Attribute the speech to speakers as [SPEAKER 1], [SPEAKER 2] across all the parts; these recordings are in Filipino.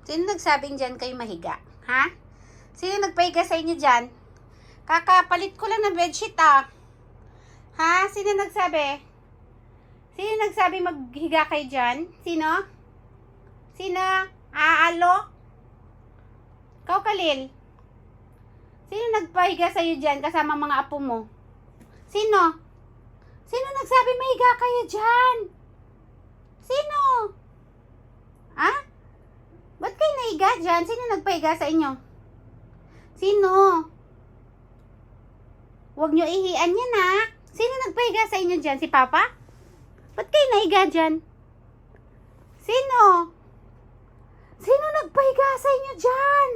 [SPEAKER 1] Sino nagsabing dyan kayo mahiga? Ha? Sino nagpahiga sa inyo dyan? Kakapalit ko lang ng bedsheet ah. Ha? Sino nagsabi? Sino nagsabi maghiga kayo dyan? Sino? Sino? Aalo? Ikaw, Khalil? Sino nagpahiga sa'yo dyan kasama mga apo mo? Sino? Sino nagsabi mahiga kayo dyan? Sino? Ha? Ba't kayo nahiga dyan? Sino nagpahiga sa inyo? Sino? Huwag nyo ihian yan ha. Sino nagpahiga sa inyo dyan? Si Papa? Ba't kayo nahiga dyan? Sino? Sino nagpahiga sa inyo dyan?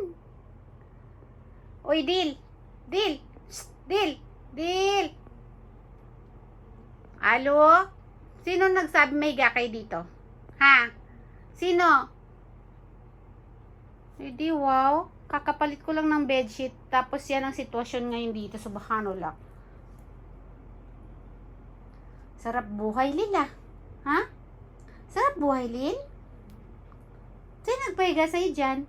[SPEAKER 1] Uy, Dil! Dil! Shh! Dil! Dil! Alo? Sino nagsabi mahiga kayo dito? Ha? Sino? Hindi, wow. Kakapalit ko lang ng bedsheet. Tapos yan ang sitwasyon ngayon dito. Subhanallah. Sarap buhay, Lila. Ha? Sarap buhay, Lil? Sino nagpahiga sa'yo dyan?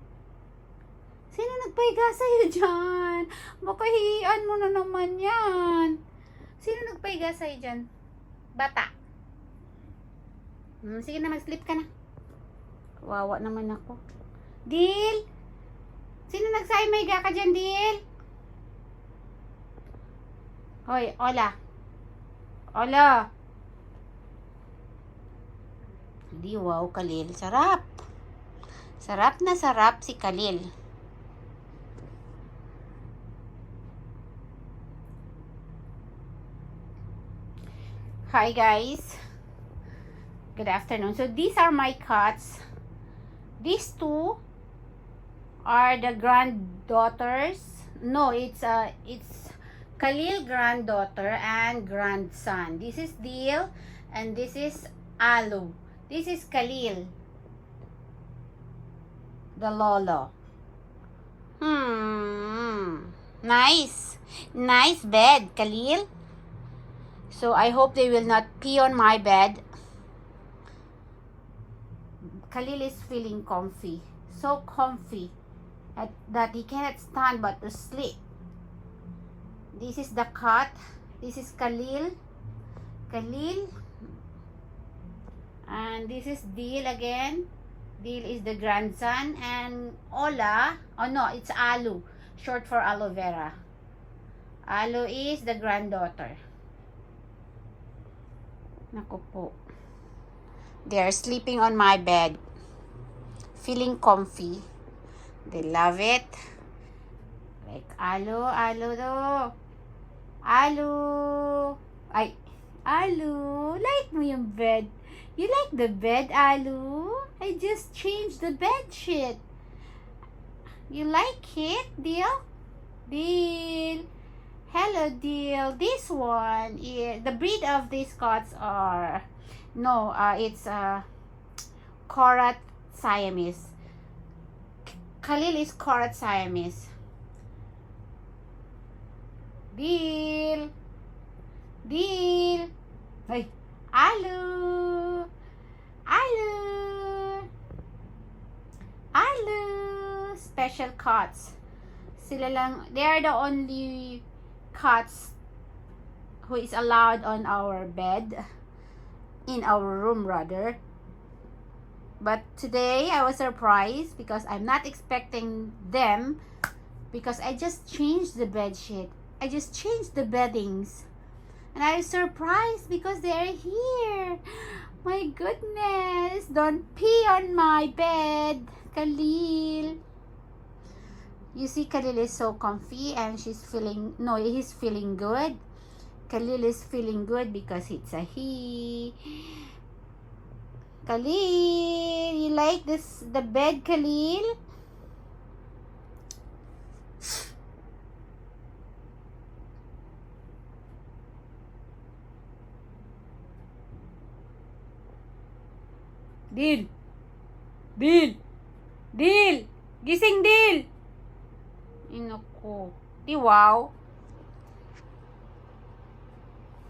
[SPEAKER 1] Sino nagpahiga sa'yo dyan? Baka hihian mo na naman yan. Sino nagpahiga sa'yo dyan? Bata. Sige na, mag-sleep ka na. Kawawa naman ako. Dil! Sino nagsabi mahiga ka dyan, Dil? Hoy, Ola. Ola. Hindi, wow, Khalil. Sarap. Sarap na sarap si Khalil. Hi, guys. Good afternoon. So, these are my cats. These two are the granddaughters. No, it's Khalil granddaughter and grandson. This is Dil and this is Alu. This is Khalil, the lolo. Nice. Nice bed, Khalil. So I hope they will not pee on my bed. Khalil is feeling comfy. So comfy that he cannot stand but to sleep. This is the cat. This is Khalil. Khalil. And this is Dil again. Dil is the grandson. And Ola. Oh no, it's Alu. Short for aloe vera. Alu is the granddaughter. Naku po. They are sleeping on my bed. Feeling comfy. They love it. Like, Alu, Alu do. Alu. Ay, Alu. Like mo yung bed. You like the bed, Alu? I just changed the bed sheet. You like it, Dil? Dil. Hello, Dil. This one, the breed of these cats are, no, it's Korat Siamese. Khalil is Korat Siamese. Dil. Dil. Hey, Alu. Alu. Alu. Special cats. Sila lang, they are the only cats who is allowed on our bed, in our room rather. But today I was surprised because I'm not expecting them, because I just changed the bed sheet. I just changed the beddings. And I was surprised because they're here. My goodness. Don't pee on my bed, Khalil. You see, Khalil is so comfy and he's feeling good. Khalil is feeling good because it's a he. Khalil, you like the bed, Khalil? Dil! Dil! Dil! Gising, Dil! Inako. Di wow.